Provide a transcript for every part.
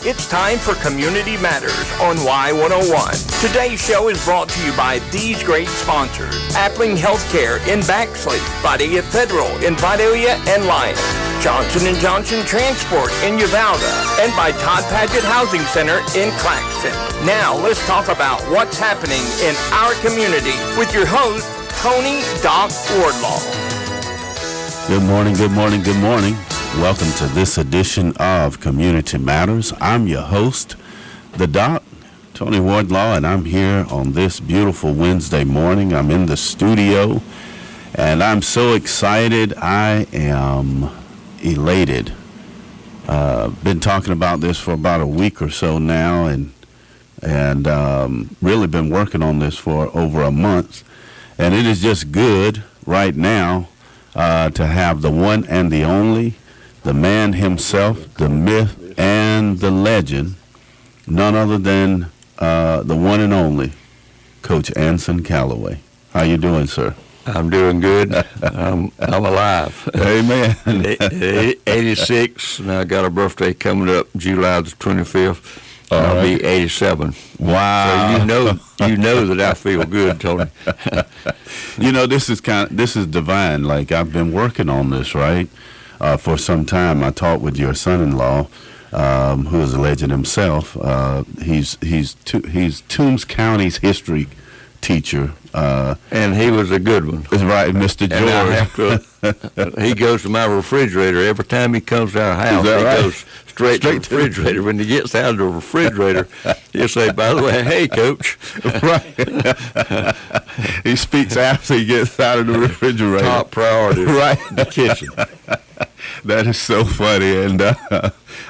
It's time for Community Matters on Y101. Today's show is brought to you by these great sponsors. Appling Healthcare in Baxley, Vidalia Federal in Vidalia and Lyons, Johnson & Johnson Transport in Uvalde, and by Todd Paget Housing Center in Claxton. Now, let's talk about what's happening in our community with your host, Tony Doc Wardlaw. Good morning, good morning, good morning. Welcome to this edition of Community Matters. I'm your host, the Doc, Tony Wardlaw, and I'm here on this beautiful Wednesday morning. I'm in the studio, and I'm so excited. I am elated. Been talking about this for about a week or so now, and really been working on this for over a month. And it is just good right now to have the one and the only, the man himself, the myth and the legend, none other than the one and only Coach Anson Callaway. How you doing, sir? I'm doing good. I'm alive. Amen. 86, and I got a birthday coming up July the 25th. I'll be 87. Wow. So you know that I feel good, Tony. You know, this is divine. Like, I've been working on this, right, for some time. I talked with your son-in-law, who is a legend himself. He's Toombs County's history teacher. And he was a good one. That's right, Mr. George. He goes to my refrigerator every time he comes to our house. He goes straight to the refrigerator. When he gets out of the refrigerator, he'll say, "By the way, hey, Coach." Right. He speaks after he gets out of the refrigerator. Top priority, right? The kitchen. That is so funny. And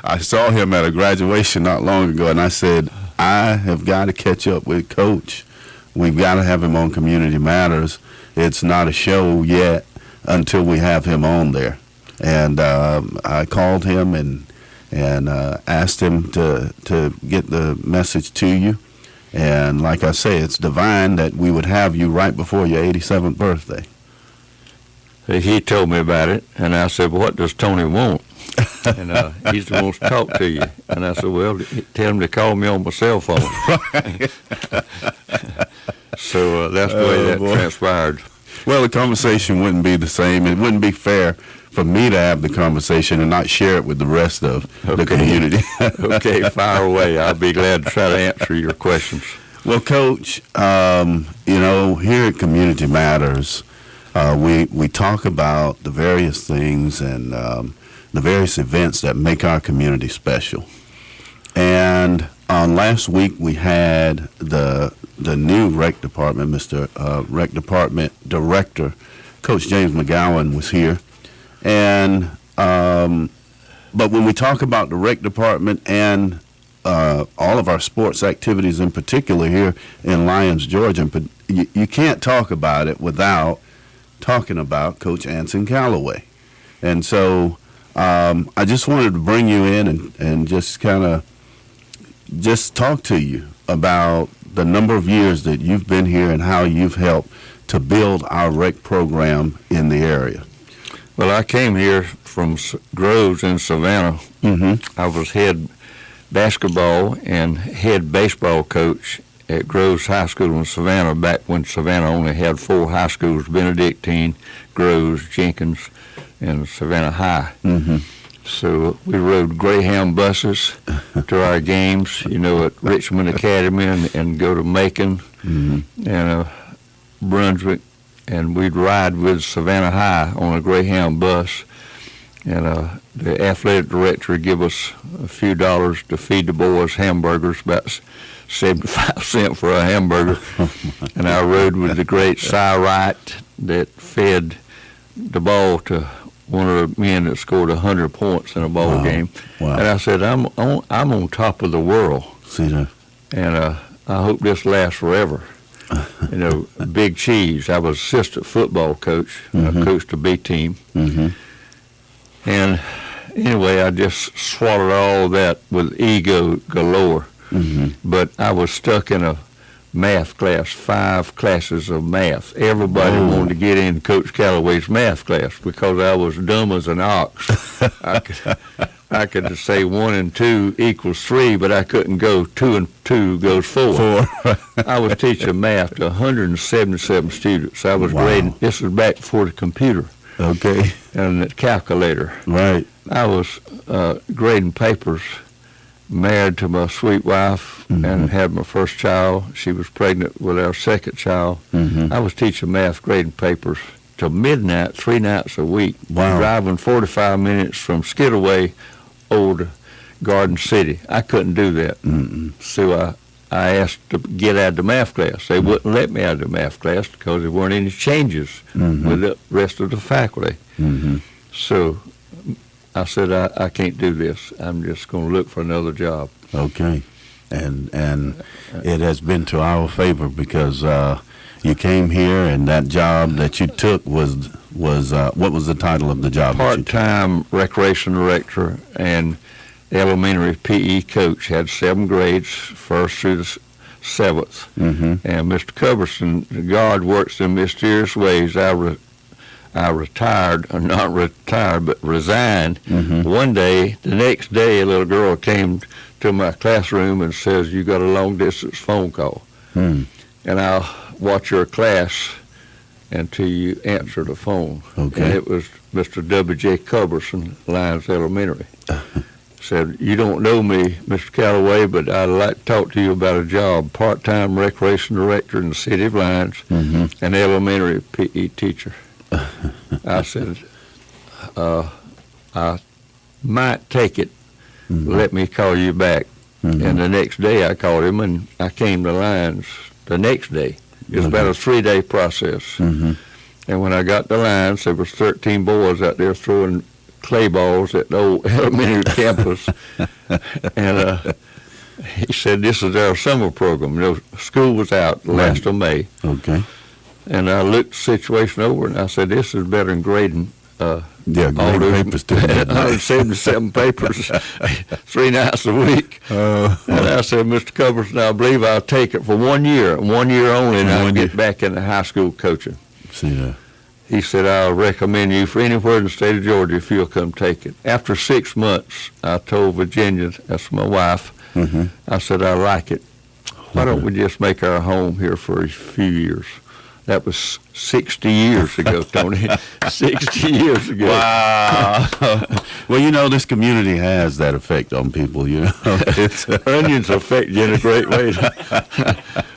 I saw him at a graduation not long ago, and I said, I have got to catch up with Coach. We've got to have him on Community Matters. It's not a show yet until we have him on there. And I called him and asked him to get the message to you. And like I say, it's divine that we would have you right before your 87th birthday. He told me about it, and I said, "What does Tony want?" And he's the one wants to talk to you. And I said, "Well, tell him to call me on my cell phone." So that's the way that transpired. Well, the conversation wouldn't be the same. It wouldn't be fair for me to have the conversation and not share it with the rest of the community. Okay, fire away. I'll be glad to try to answer your questions. Well, Coach, here at Community Matters, we talk about the various things and the various events that make our community special. And last week we had the new rec department, Mr. Rec Department Director, Coach James McGowan was here. And but when we talk about the rec department and all of our sports activities in particular here in Lyons, Georgia, you can't talk about it without talking about Coach Anson Callaway. And so I just wanted to bring you in and just kind of just talk to you about the number of years that you've been here and how you've helped to build our rec program in the area. Well, I came here from Groves in Savannah. Mm-hmm. I was head basketball and head baseball coach at Groves High School in Savannah back when Savannah only had 4 high schools: Benedictine, Groves, Jenkins, and Savannah High. Mm-hmm. So we rode Greyhound buses to our games, at Richmond Academy and go to Macon and Brunswick, and we'd ride with Savannah High on a Greyhound bus. And the athletic director would give us a few dollars to feed the boys hamburgers, about 75 cents for a hamburger. And I rode with the great Cy Wright that fed the ball to one of the men that scored 100 points in a ball game. Wow. And I said, I'm on top of the world. See that? And I hope this lasts forever. Big Cheese. I was assistant football coach. I coached the B team. Mm-hmm. And anyway, I just swallowed all that with ego galore. Mm-hmm. But I was stuck in a math class, 5 classes of math. Everybody wanted to get in Coach Callaway's math class because I was dumb as an ox. I could just say 1 and 2 equals 3, but I couldn't go 2 and 2 goes 4. I was teaching math to 177 students. I was grading. This was back before the computer. Okay. And the calculator. Right. I was grading papers, married to my sweet wife, and had my first child. She was pregnant with our second child. I was teaching math, grading papers till midnight, 3 nights a week. Wow. Driving 45 minutes from Skidaway over to Garden City. I couldn't do that. So I asked to get out of the math class. They wouldn't let me out of the math class because there weren't any changes with the rest of the faculty. So I said, I can't do this. I'm just going to look for another job. Okay. And it has been to our favor because you came here, and that job that you took was what was the title of the job? Part-time recreation director and elementary PE coach. Had 7 grades, 1st through the 7th. And Mr. Coverson, God works in mysterious ways. I retired, or not retired, but resigned. One day, the next day, a little girl came to my classroom and says, "You got a long-distance phone call, and I'll watch your class until you answer the phone." Okay. And it was Mr. W.J. Coverson, Lyons Elementary. Said, "You don't know me, Mr. Callaway, but I'd like to talk to you about a job, part-time recreation director in the city of Lyons, and elementary PE teacher." I said, "I might take it. Let me call you back." And the next day I called him, and I came to Lyons the next day. It was about a 3-day process. And when I got to Lyons, there was 13 boys out there throwing clay balls at the old elementary campus. And he said, "This is our summer program." School was out the last of May. Okay. And I looked the situation over, and I said, "This is better than grading." Grading papers too. 177 papers, 3 nights a week. And I said, "Mr. Coverson, I believe I'll take it for 1 year, 1 year only, and I'll get back into high school coaching." See, He said, "I'll recommend you for anywhere in the state of Georgia if you'll come take it." After 6 months, I told Virginia, that's my wife, I said, "I like it. Why don't we just make our home here for a few years?" That was 60 years ago, Tony. 60 years ago. Wow. Well, this community has that effect on people, Onions affect you in a great way.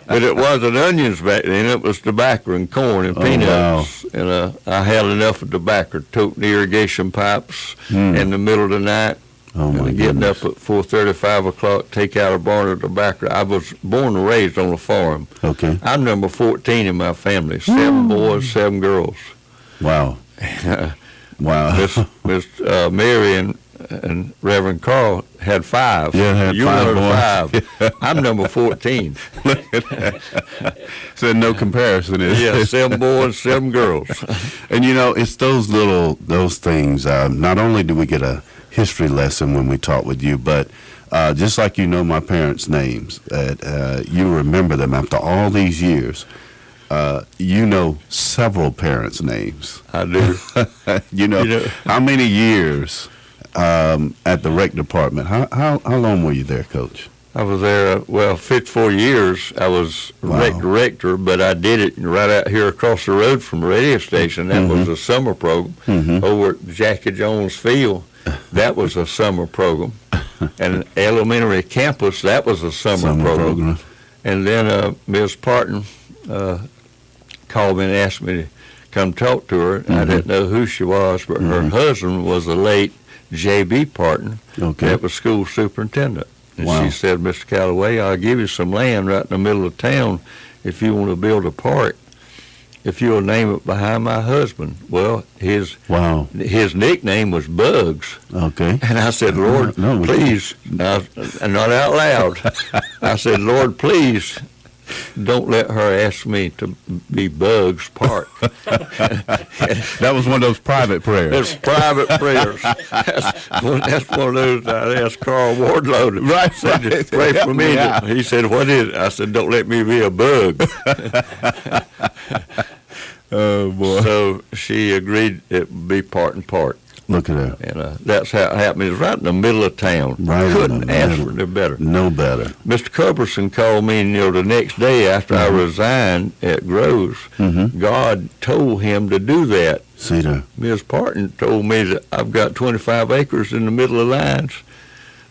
But it wasn't onions back then. It was tobacco and corn and peanuts. Wow. And I had enough of tobacco, toting the irrigation pipes in the middle of the night. Getting up at 4:30, 5 o'clock, take out a barn of tobacco. I was born and raised on a farm. Okay. I'm number 14 in my family. 7 boys, 7 girls. Wow. Wow. Miss Mary and Reverend Carl had 5. Yeah, had you 5 were boys. 5. I'm number 14. So no comparison, is it? Yeah, 7 boys, 7 girls. And it's those things. Not only do we get a history lesson when we talk with you, but just like my parents' names, you remember them after all these years. Several parents' names. I do. How many years at the rec department? How long were you there, Coach? I was there, 54 years. I was rec director, but I did it right out here across the road from the radio station. That was a summer program over at Jackie Jones Field. That was a summer program. And elementary campus, that was a summer program. And then Ms. Parton called me and asked me to come talk to her. I didn't know who she was, but her husband was the late J.B. Parton. Okay. That was school superintendent. And Wow. she said, "Mr. Callaway, I'll give you some land right in the middle of town if you want to build a park, if you'll name it behind my husband." Well, his nickname was Bugs. Okay. And I said, "Lord, please," and not out loud, I said, "Lord, please don't let her ask me to be Bugs Park." That was one of those private prayers. It's private prayers. That's one of those I asked Carl Wardlow to Right. pray for me. He said, "What is it?" I said, "Don't let me be a bug." Oh, boy. So she agreed it would be Parton Park. Look at that. And that's how it happened. It was right in the middle of town. Right in Couldn't the ask middle. for no better. No better. Mr. Culberson called me, the next day after I resigned at Groves. God told him to do that. See there. Ms. Parton told me that I've got 25 acres in the middle of lines.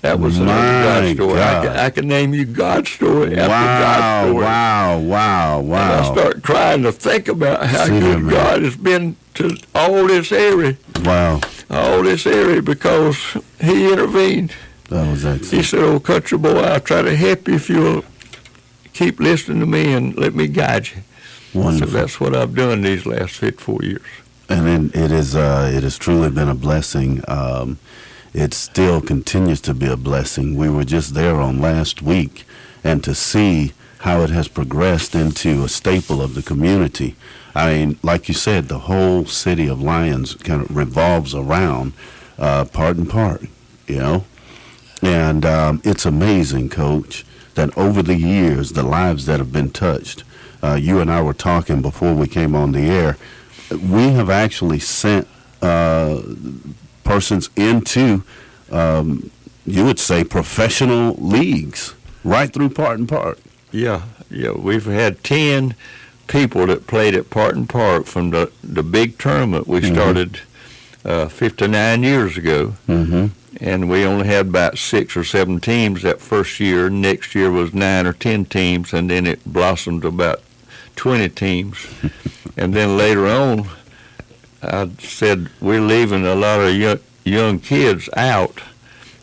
That was another God story. I can name you God story after God story. Wow. And I start crying to think about how good God has been to all this area. Wow. All this area because he intervened. That was excellent. He said, "Oh, country boy, I'll try to help you if you'll keep listening to me and let me guide you." Wonderful. So that's what I've done these last 54 years. And then it has truly been a blessing. It still continues to be a blessing. We were just there on last week, and to see how it has progressed into a staple of the community. I mean, like you said, the whole city of Lyons kind of revolves around Parton Park, And it's amazing, Coach, that over the years, the lives that have been touched. You and I were talking before we came on the air. We have actually sent persons into, you would say, professional leagues right through Parton Park. Yeah. We've had 10 people that played at Parton Park from the big tournament we started 59 years ago. And we only had about 6 or 7 teams that first year. Next year was 9 or 10 teams, and then it blossomed to about 20 teams. And then later on, I said, we're leaving a lot of young kids out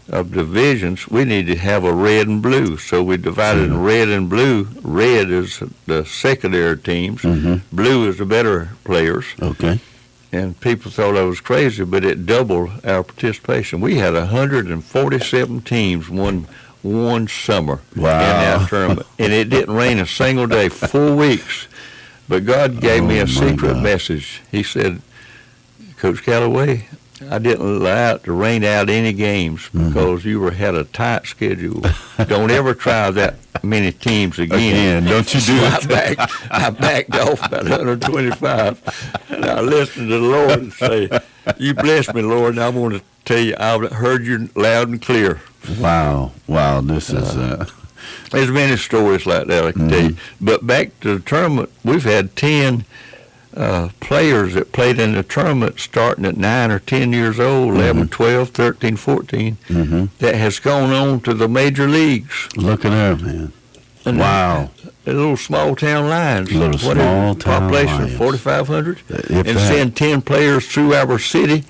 of divisions. We need to have a red and blue. So we divided in red and blue. Red is the secondary teams. Blue is the better players. Okay. And people thought I was crazy, but it doubled our participation. We had 147 teams one summer in that tournament. And it didn't rain a single day, 4 weeks. But God gave me a secret message. He said, "Coach Callaway, I didn't allow it to rain out any games because you had a tight schedule. Don't ever try that many teams again." Don't you do it? I backed off about 125, and I listened to the Lord and say, "You bless me, Lord, and I want to tell you, I've heard you loud and clear." Wow, this is... There's many stories like that I can tell you. But back to the tournament, we've had 10 players that played in the tournament starting at 9 or 10 years old, 11, 12, 13, 14, that has gone on to the major leagues. Look at that, man. And wow. The little small town Lions. Little small town population Lions. of 4,500. If and that. send 10 players through our city,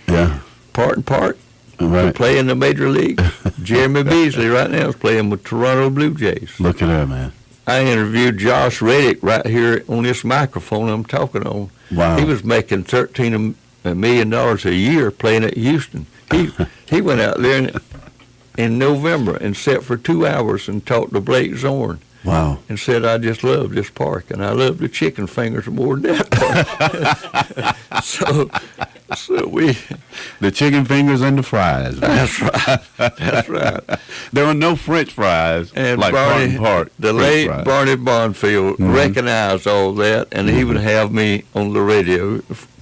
Parton Park, to play in the major league. Jeremy Beasley right now is playing with Toronto Blue Jays. Look at that, man. I interviewed Josh Reddick right here on this microphone I'm talking on. Wow. He was making $13 million a year playing at Houston. He went out there in November and sat for 2 hours and talked to Blake Zorn. Wow. And said, "I just love this park, and I love the chicken fingers more than that park." so we... The chicken fingers and the fries. That's right. That's right. There were no French fries and like Barney, Parton Park. the late Barney Bonfield recognized all that, and he would have me on the radio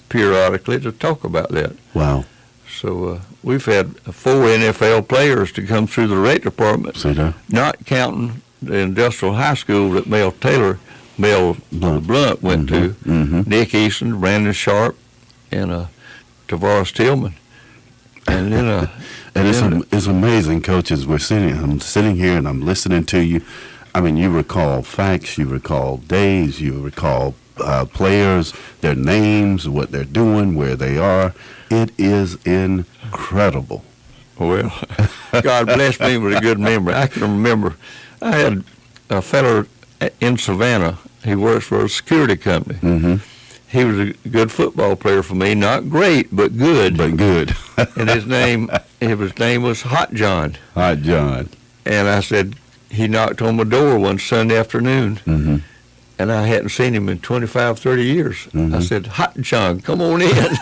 periodically to talk about that. Wow. So we've had 4 NFL players to come through the rec department, not counting the industrial high school that Mel Blunt went to. Nick Easton, Brandon Sharp, and Tavares Tillman. And then it's amazing, coaches. I'm sitting here and I'm listening to you. I mean, you recall facts, you recall days, you recall players, their names, what they're doing, where they are. It is incredible. Well, God bless me with a good memory. I can remember I had a fellow in Savannah. He works for a security company. He was a good football player for me, not great, but good. And his name was Hot John. Hot John. And I said, he knocked on my door one Sunday afternoon, and I hadn't seen him in 25, 30 years. I said, "Hot John, come on in."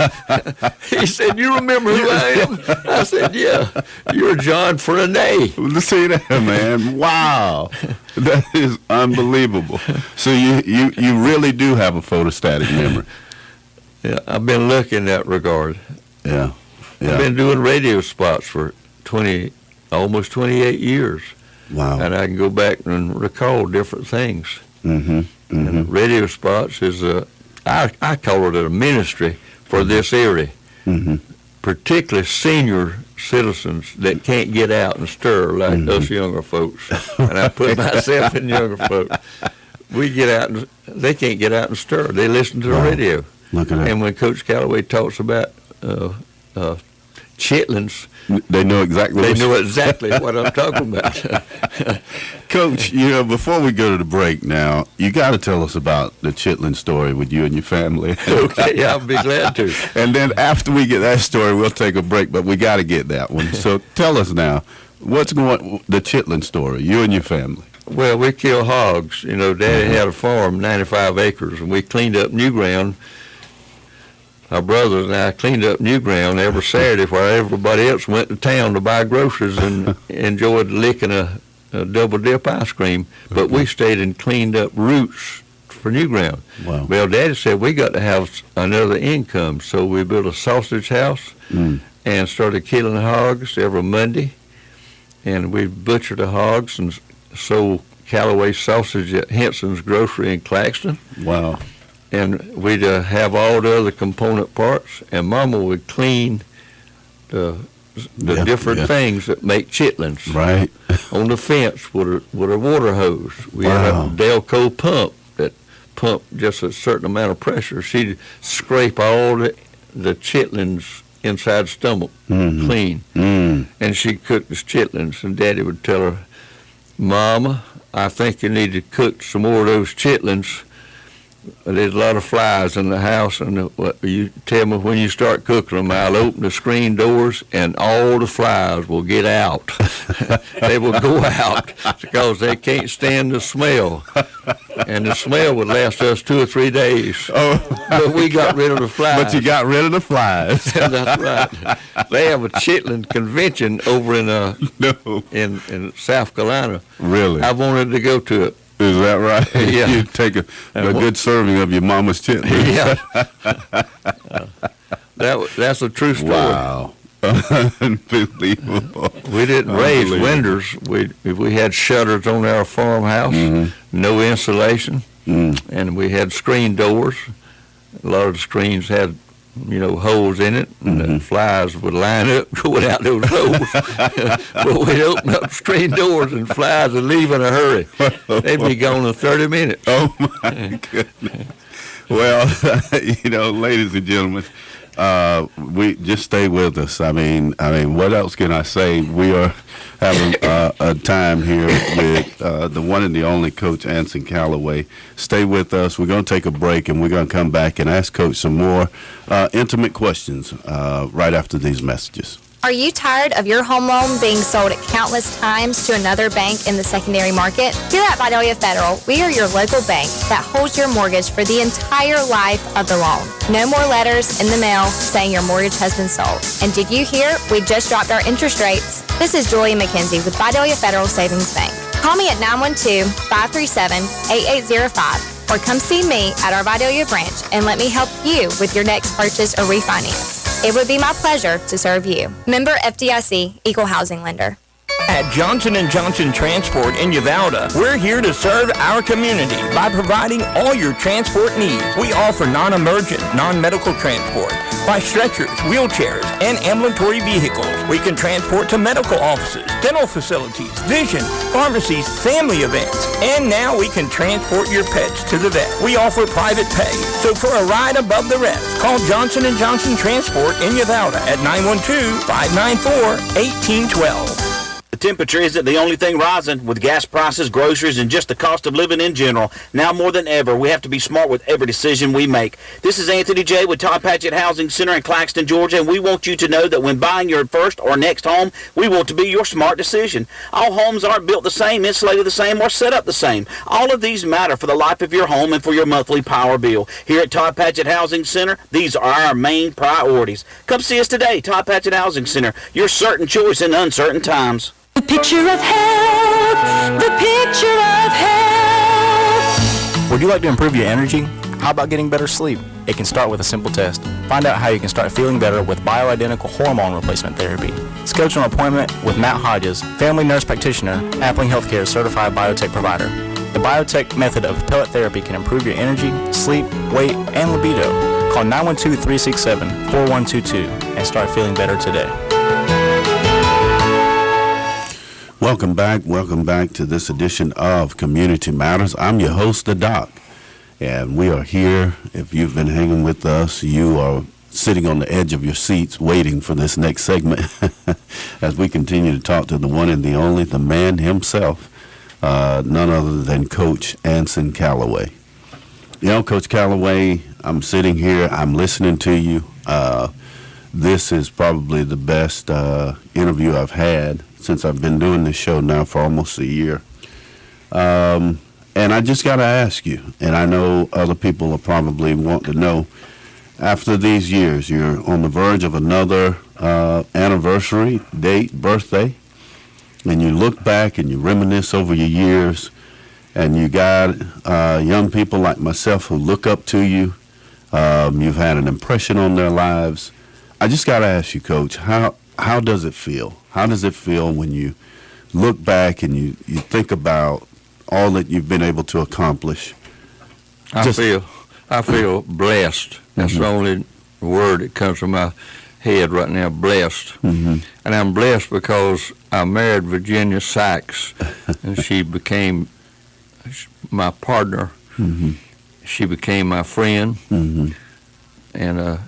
He said, "You remember who I am?" I said, "Yeah, you're John Frenet." See that, man. Wow. That is unbelievable. So you really do have a photostatic memory. Yeah, I've been lucky in that regard. Yeah. I've been doing radio spots for almost 28 years. Wow. And I can go back and recall different things. Mm-hmm. Mm-hmm. And radio spots is I call it a ministry for this area, particularly senior citizens that can't get out and stir like us younger folks. And I put myself in younger folks. We get out and they can't get out and stir. They listen to the radio. Look at that. And when Coach Callaway talks about chitlins, they know exactly. They know exactly what I'm talking about. Coach, before we go to the break now, you got to tell us about the Chitlin story with you and your family. Okay, I'll be glad to. And then after we get that story, we'll take a break, but we got to get that one. So tell us now, the Chitlin story, you and your family. Well, we kill hogs. Daddy had a farm, 95 acres, and we cleaned up new ground. Our brothers and I cleaned up new ground every Saturday while everybody else went to town to buy groceries and enjoyed licking a double dip ice cream. But we stayed and cleaned up roots for new ground. Wow. Well, Daddy said we got to have another income, so we built a sausage house and started killing hogs every Monday. And we butchered the hogs and sold Callaway sausage at Henson's Grocery in Claxton. Wow. And we'd have all the other component parts, and Mama would clean the different things that make chitlins. Right. On the fence with a water hose. We had a Delco pump that pumped just a certain amount of pressure. She'd scrape all the chitlins inside the stomach clean. And she'd cook the chitlins, and Daddy would tell her, Mama, I think you need to cook some more of those chitlins. There's a lot of flies in the house, and you tell me when you start cooking them, I'll open the screen doors, and all the flies will get out. They will go out because they can't stand the smell, and the smell would last us 2 or 3 days. But we got rid of the flies. But you got rid of the flies. That's right. They have a chitlin convention over in South Carolina. Really? I wanted to go to it. Is that right? Yeah. You take a good serving of your mama's chitlins. Yeah. That's a true story. Wow. Unbelievable. We didn't raise windows. We had shutters on our farmhouse, no insulation, and we had screen doors. A lot of the screens had holes in it, and the flies would line up going out those holes. But we'd open up screen doors, and flies would leave in a hurry. They'd be gone in 30 minutes. Oh, my goodness. Well, ladies and gentlemen, we just stay with us. I mean, what else can I say? We are having a time here with the one and the only Coach Anson Callaway. Stay with us. We're going to take a break, and we're going to come back and ask Coach some more intimate questions right after these messages. Are you tired of your home loan being sold at countless times to another bank in the secondary market? Here at Vidalia Federal, we are your local bank that holds your mortgage for the entire life of the loan. No more letters in the mail saying your mortgage has been sold. And did you hear we just dropped our interest rates? This is Julia McKenzie with Vidalia Federal Savings Bank. Call me at 912-537-8805 or come see me at our Vidalia branch and let me help you with your next purchase or refinance. It would be my pleasure to serve you. Member FDIC, Equal Housing Lender. At Johnson & Johnson Transport in Uvalde, we're here to serve our community by providing all your transport needs. We offer non-emergent, non-medical transport by stretchers, wheelchairs, and ambulatory vehicles. We can transport to medical offices, dental facilities, vision, pharmacies, family events, and now we can transport your pets to the vet. We offer private pay, so for a ride above the rest, call Johnson & Johnson Transport in Uvalde at 912-594-1812. The temperature isn't the only thing rising. With gas prices, groceries, and just the cost of living in general, now more than ever, we have to be smart with every decision we make. This is Anthony J. with Todd Patchett Housing Center in Claxton, Georgia, and we want you to know that when buying your first or next home, we want to be your smart decision. All homes aren't built the same, insulated the same, or set up the same. All of these matter for the life of your home and for your monthly power bill. Here at Todd Patchett Housing Center, these are our main priorities. Come see us today, Todd Patchett Housing Center, your certain choice in uncertain times. The picture of health, the picture of health. Would you like to improve your energy? How about getting better sleep? It can start with a simple test. Find out how you can start feeling better with bioidentical hormone replacement therapy. Schedule an appointment with Matt Hodges, family nurse practitioner, Appling Healthcare certified biotech provider. The biotech method of pellet therapy can improve your energy, sleep, weight, and libido. Call 912-367-4122 and start feeling better today. Welcome back to this edition of Community Matters. I'm your host, The Doc, and we are here. If you've been hanging with us, you are sitting on the edge of your seats waiting for this next segment as we continue to talk to the one and the only, the man himself, none other than Coach Anson Callaway. You know, Coach Callaway, I'm sitting here, I'm listening to you. This is probably the best interview I've had since I've been doing this show now for almost a year. And I just got to ask you, and I know other people will probably want to know, after these years, you're on the verge of another anniversary, date, birthday, and you look back and you reminisce over your years, and you got young people like myself who look up to you. You've had an impression on their lives. I just got to ask you, Coach, how does it feel? How does it feel when you look back and you think about all that you've been able to accomplish? I feel blessed. That's the only word that comes to my head right now, blessed. And I'm blessed because I married Virginia Sykes, and she became my partner. She became my friend, and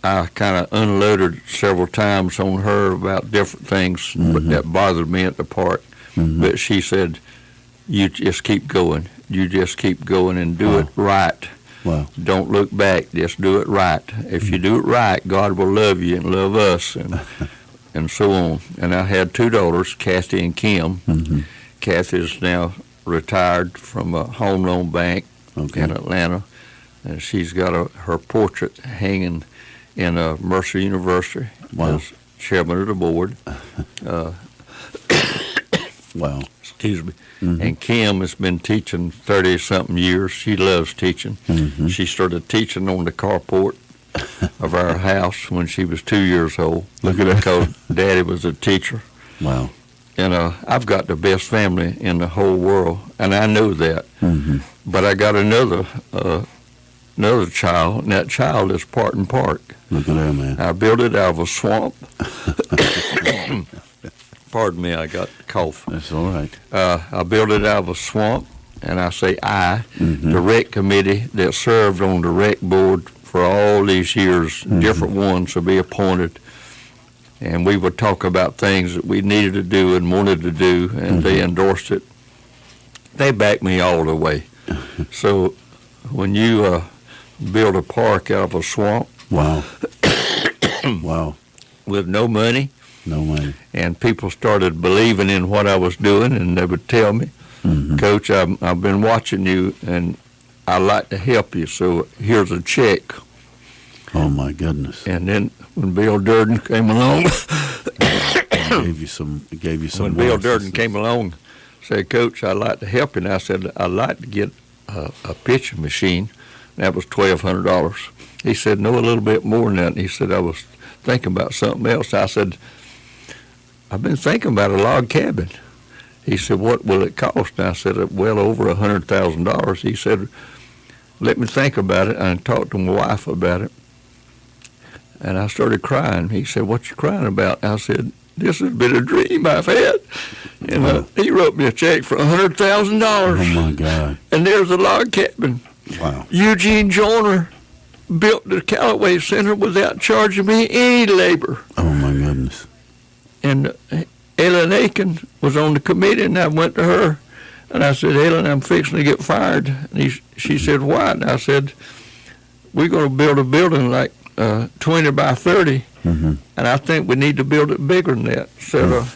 I kind of unloaded several times on her about different things that bothered me at the park. But she said, you just keep going. You just keep going and do it right. Wow. Don't look back. Just do it right. If you do it right, God will love you and love us, and so on. And I had two daughters, Kathy and Kim. Kathy's now retired from a home loan bank in Atlanta, and she's got her portrait hanging in Mercer University as chairman of the board. Wow. Excuse me. And Kim has been teaching 30-something years. She loves teaching. She started teaching on the carport of our house when she was 2 years old. Look at that. Because Daddy was a teacher. Wow. And I've got the best family in the whole world, and I know that. But I got another child, and that child is Parton Park. Look at that, man. I built it out of a swamp. Pardon me, I got the cough. That's all right. I built it out of a swamp, and I say the rec committee that served on the rec board for all these years, different ones will be appointed, and we would talk about things that we needed to do and wanted to do, and they endorsed it. They backed me all the way. So when you build a park out of a swamp, wow, with no money, and people started believing in what I was doing, and they would tell me, Coach, I've been watching you, and I'd like to help you, so here's a check. Oh, my goodness. And then when Bill Durden came along, gave you some when Bill Durden came along, said, Coach, I'd like to help you, and I said, I'd like to get a pitching machine. That was $1,200. He said, no, a little bit more than that. And he said, I was thinking about something else. I said, I've been thinking about a log cabin. He said, what will it cost? And I said, well over $100,000. He said, let me think about it. And I talked to my wife about it. And I started crying. He said, what you crying about? And I said, this has been a dream I've had. And he wrote me a check for $100,000. Oh, my God. And there's a log cabin. Wow. Eugene Joyner built the Callaway Center without charging me any labor. Oh, my goodness. And Ellen Aiken was on the committee, and I went to her, and I said, Ellen, I'm fixing to get fired. And she said, why? And I said, we're going to build a building like 20 by 30, and I think we need to build it bigger than that. So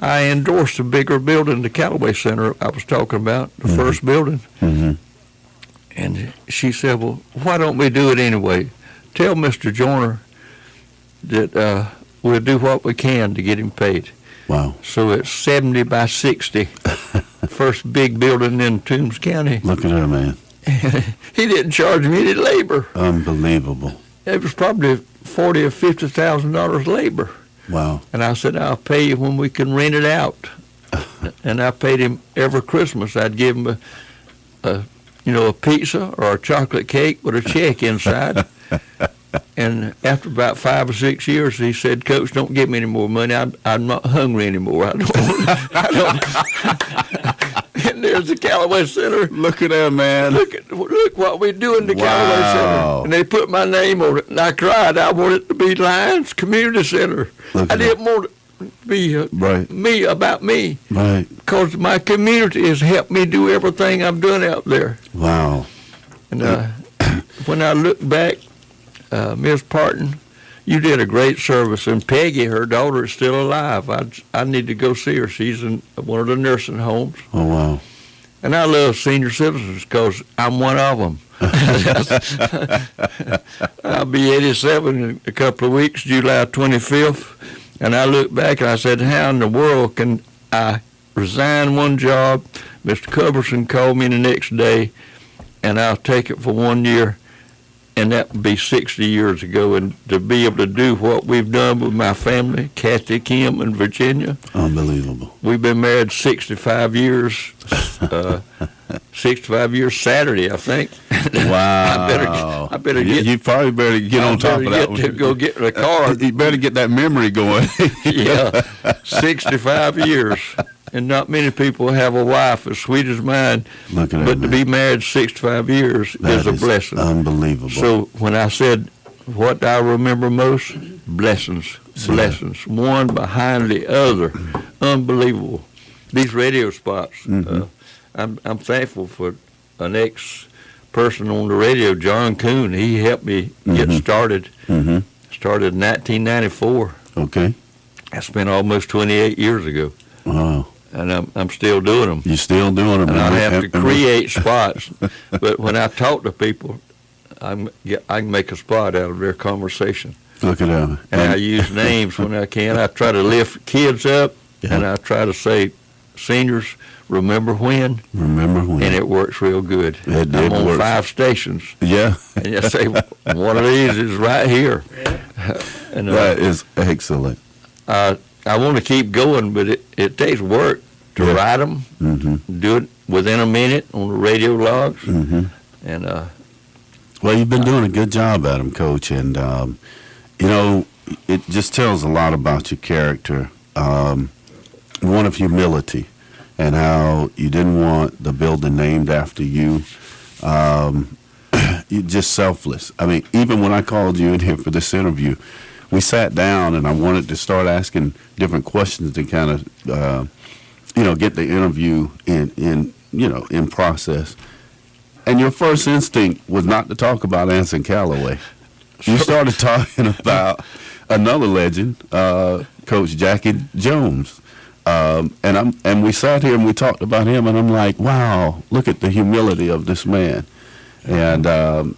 I endorsed a bigger building, the Callaway Center I was talking about, the first building. And she said, well, why don't we do it anyway? Tell Mr. Joyner that we'll do what we can to get him paid. Wow. So it's 70 by 60, first big building in Toombs County. Look at that, man. He didn't charge me any labor. Unbelievable. it was probably $40,000 or $50,000 labor. Wow. And I said, I'll pay you when we can rent it out. And I paid him every Christmas. I'd give him a pizza or a chocolate cake with a check inside. And after about 5 or 6 years, he said, "Coach, don't give me any more money. I'm not hungry anymore. I don't." And there's the Callaway Center. Look at that, man. Look what we do in the Wow. Callaway Center. And they put my name on it, and I cried. I wanted it to be Lions Community Center. Look I at didn't want it to be Right. me about me, Right. because my community has helped me do everything I've done out there. Wow. And when I look back, Miss Parton, you did a great service. And Peggy, her daughter, is still alive. I need to go see her. She's in one of the nursing homes. Oh, wow. And I love senior citizens because I'm one of them. I'll be 87 in a couple of weeks, July 25th. And I look back and I said, how in the world can I resign one job? Mr. Culberson called me the next day, and I'll take it for 1 year. And that would be 60 years ago. And to be able to do what we've done with my family, Kathy, Kim, and Virginia. Unbelievable. We've been married 65 years, 65 years Saturday, I think. Wow. I better get. You probably better get on top of that one. Go get the car. You better get that memory going. Yeah, 65 years. And not many people have a wife as sweet as mine. Look at that, but to man. be married 65 years That is a blessing. Unbelievable. So when I said what I remember most, blessings, blessings, one behind the other, unbelievable. These radio spots, I'm thankful for an ex-person on the radio, John Coon. He helped me get started. Started in 1994. Okay. I spent almost 28 years ago. Wow. And I'm still doing them. You're still doing them. And I have to create spots. But when I talk to people, I can make a spot out of their conversation. Look at that. And I use names when I can. I try to lift kids up, and I try to say, seniors, remember when? Remember when. And it works real good. It I'm on works. 5 stations. Yeah. And you say, one of these is right here. And, That is excellent. I want to keep going, but it takes work to write them, do it within a minute on the radio logs. And well, you've been doing a good job at them, Coach, and it just tells a lot about your character. One of humility, and how you didn't want the building named after you. You're just selfless. I mean, even when I called you in here for this interview, we sat down and I wanted to start asking different questions to kind of, get the interview in process. And your first instinct was not to talk about Anson Callaway. You started talking about another legend, Coach Jackie Jones. And we sat here and we talked about him, and I'm like, wow, look at the humility of this man. And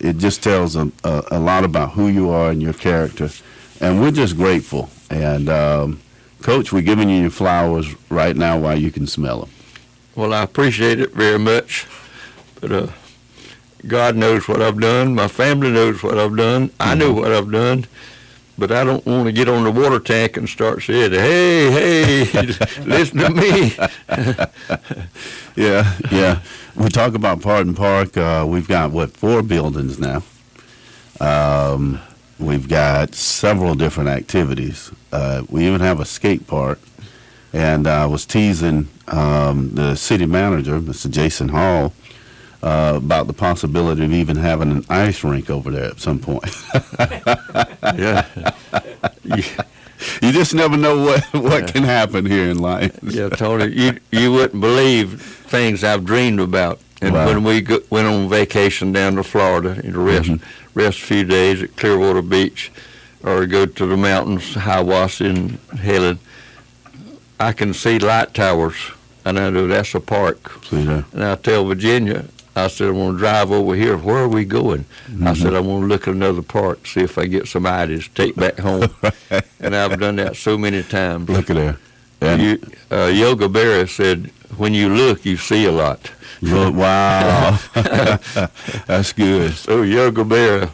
it just tells a lot about who you are and your character. And we're just grateful. And, Coach, we're giving you your flowers right now while you can smell them. well, I appreciate it very much. But God knows what I've done. My family knows what I've done. I know what I've done. But I don't want to get on the water tank and start saying, hey, listen to me. Yeah. We talk about Parton Park. We've got, 4 buildings now. We've got several different activities. We even have a skate park. And I was teasing the city manager, Mr. Jason Hall, about the possibility of even having an ice rink over there at some point. Yeah. You just never know what can happen here in life. Yeah, Tony, you wouldn't believe things I've dreamed about. And Wow. when we went on vacation down to Florida, and rest a few days at Clearwater Beach, or go to the mountains, Hiawassee and Helen, I can see light towers, and I know that's a park. See that? And I tell Virginia, I said, I want to drive over here. Where are we going? I said, I want to look at another park, see if I get some ideas to take back home. And I've done that so many times. Look at there. And Yoga Berra said, when you look, you see a lot. look, wow. That's good. So Yoga Berra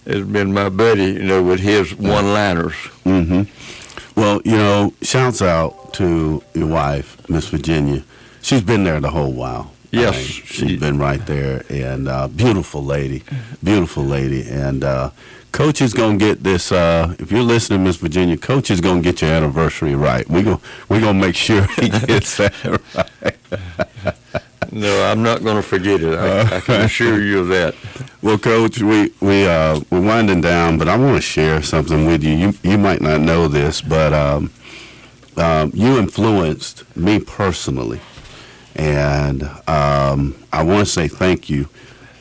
has been my buddy, with his one-liners. Mm-hmm. Well, shouts out to your wife, Miss Virginia. She's been there the whole while. Yes. She's been right there, and beautiful lady. And Coach is going to get this, if you're listening, Miss Virginia, Coach is going to get your anniversary right. We're gonna make sure he gets that right. No, I'm not going to forget it. I can assure you of that. Well, Coach, we're winding down, but I want to share something with you. You might not know this, but you influenced me personally, and I want to say thank you.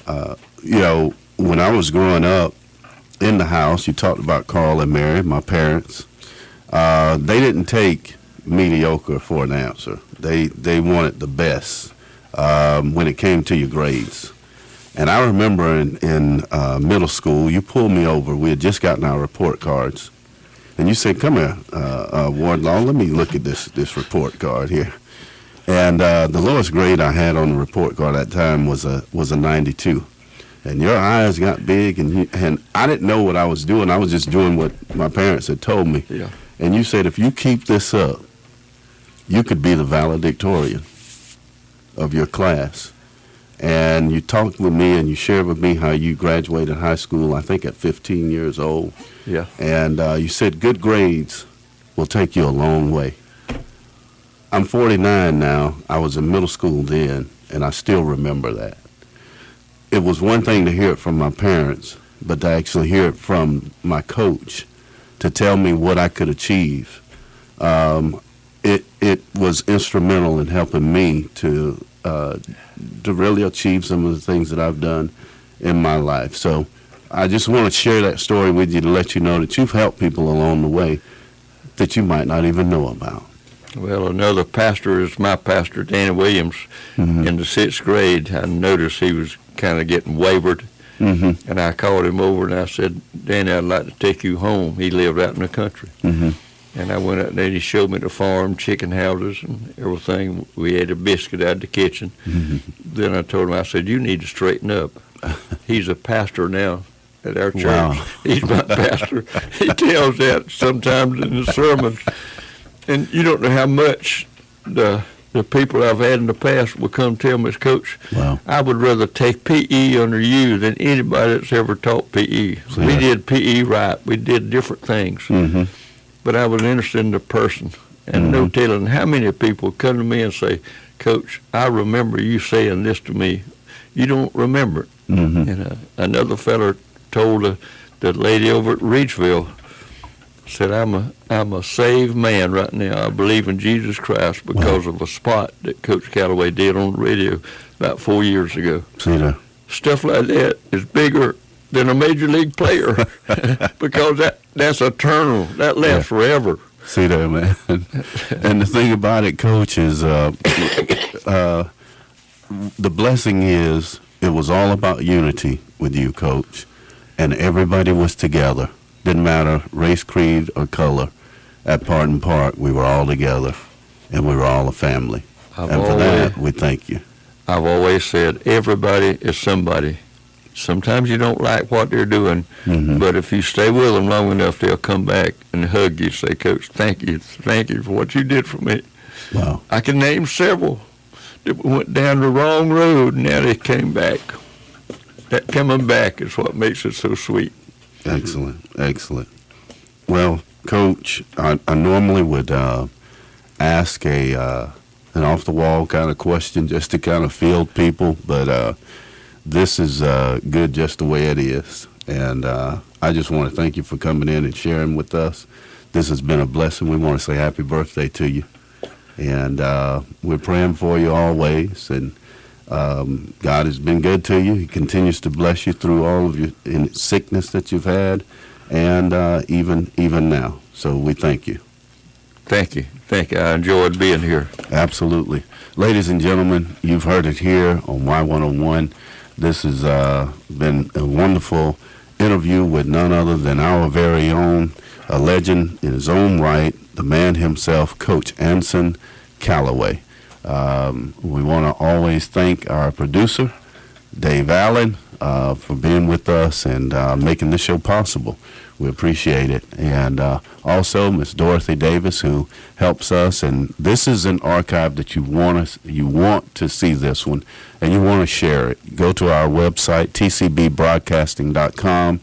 When I was growing up in the house, you talked about Carl and Mary, my parents. They didn't take mediocre for an answer. They wanted the best when it came to your grades. And I remember in middle school, you pulled me over. We had just gotten our report cards. And you said, come here, Wardlaw, let me look at this report card here. And the lowest grade I had on the report card at that time was a 92. And your eyes got big, and I didn't know what I was doing. I was just doing what my parents had told me. Yeah. And you said, if you keep this up, you could be the valedictorian of your class. And you talked with me and you shared with me how you graduated high school, I think at 15 years old. Yeah. And you said good grades will take you a long way. I'm 49 now. I was in middle school then, and I still remember that. It was one thing to hear it from my parents, but to actually hear it from my coach to tell me what I could achieve. It was instrumental in helping me to really achieve some of the things that I've done in my life. So I just want to share that story with you to let you know that you've helped people along the way that you might not even know about. Well, another pastor is my pastor, Danny Williams. Mm-hmm. In the 6th grade, I noticed he was kind of getting wavered. Mm-hmm. And I called him over and I said, Danny, I'd like to take you home. He lived out in the country. Mm-hmm. And I went out there and he showed me the farm, chicken houses and everything. We ate a biscuit out of the kitchen. Mm-hmm. Then I told him, I said, you need to straighten up. He's a pastor now at our church. Wow. He's my pastor. He tells that sometimes in the sermons. And you don't know how much the people I've had in the past will come tell me, Coach, wow, I would rather take PE under you than anybody that's ever taught PE. So, we did PE right. We did different things. Mm-hmm. But I was interested in the person. And mm-hmm. no telling how many people come to me and say, Coach, I remember you saying this to me. You don't remember it. Mm-hmm. And another feller told the lady over at Reedsville, said, I'm a saved man right now. I believe in Jesus Christ because of a spot that Coach Callaway did on the radio about 4 years ago. See that? Stuff like that is bigger than a major league player because that's eternal. That lasts forever. See that, man? And the thing about it, Coach, is the blessing is it was all about unity with you, Coach, and everybody was together. Didn't matter race, creed, or color. At Parton Park, we were all together, and we were all a family. And for that, we thank you. I've always said everybody is somebody. Sometimes you don't like what they're doing, mm-hmm. but if you stay with them long enough, they'll come back and hug you, say, Coach, thank you for what you did for me. Wow. I can name several that went down the wrong road, and now they came back. That coming back is what makes it so sweet. Excellent. Well, Coach, I normally would ask an off-the-wall kind of question just to kind of field people, but this is good just the way it is. And I just want to thank you for coming in and sharing with us. This has been a blessing. We want to say happy birthday to you. And we're praying for you always. And God has been good to you. He continues to bless you through all of your sickness that you've had, and even now. So we thank you. Thank you. I enjoyed being here. Absolutely. Ladies and gentlemen, you've heard it here on Y101. This has been a wonderful interview with none other than our very own, a legend in his own right, the man himself, Coach Anson Callaway. We want to always thank our producer, Dave Allen, for being with us and making this show possible. We appreciate it. And also Miss Dorothy Davis, who helps us. And this is an archive that you want to see this one, and you want to share it. Go to our website, tcbbroadcasting.com.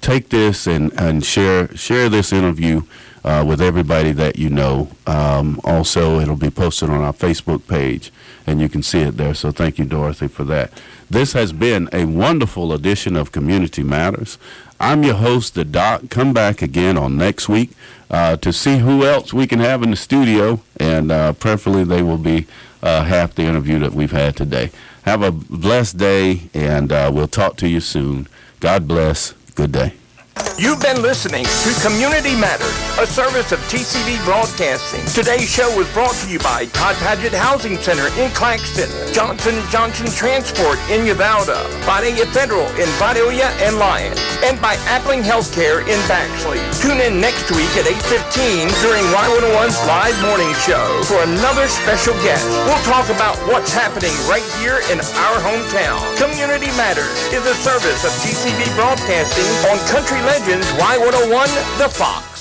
Take this and share this interview with everybody that you know. Also, it'll be posted on our Facebook page, and you can see it there. So thank you, Dorothy, for that. This has been a wonderful edition of Community Matters. I'm your host, The Doc. Come back again on next week to see who else we can have in the studio, and preferably they will be half the interview that we've had today. Have a blessed day, and we'll talk to you soon. God bless. Good day. You've been listening to Community Matters, a service of TCB Broadcasting. Today's show was brought to you by Todd Padgett Housing Center in Claxton, Johnson & Johnson Transport in Uvalde, Vidalia Federal in Vidalia and Lyon, and by Appling Healthcare in Baxley. Tune in next week at 8:15 during Y101's live morning show for another special guest. We'll talk about what's happening right here in our hometown. Community Matters is a service of TCB Broadcasting on Country Legends Y101 The Fox.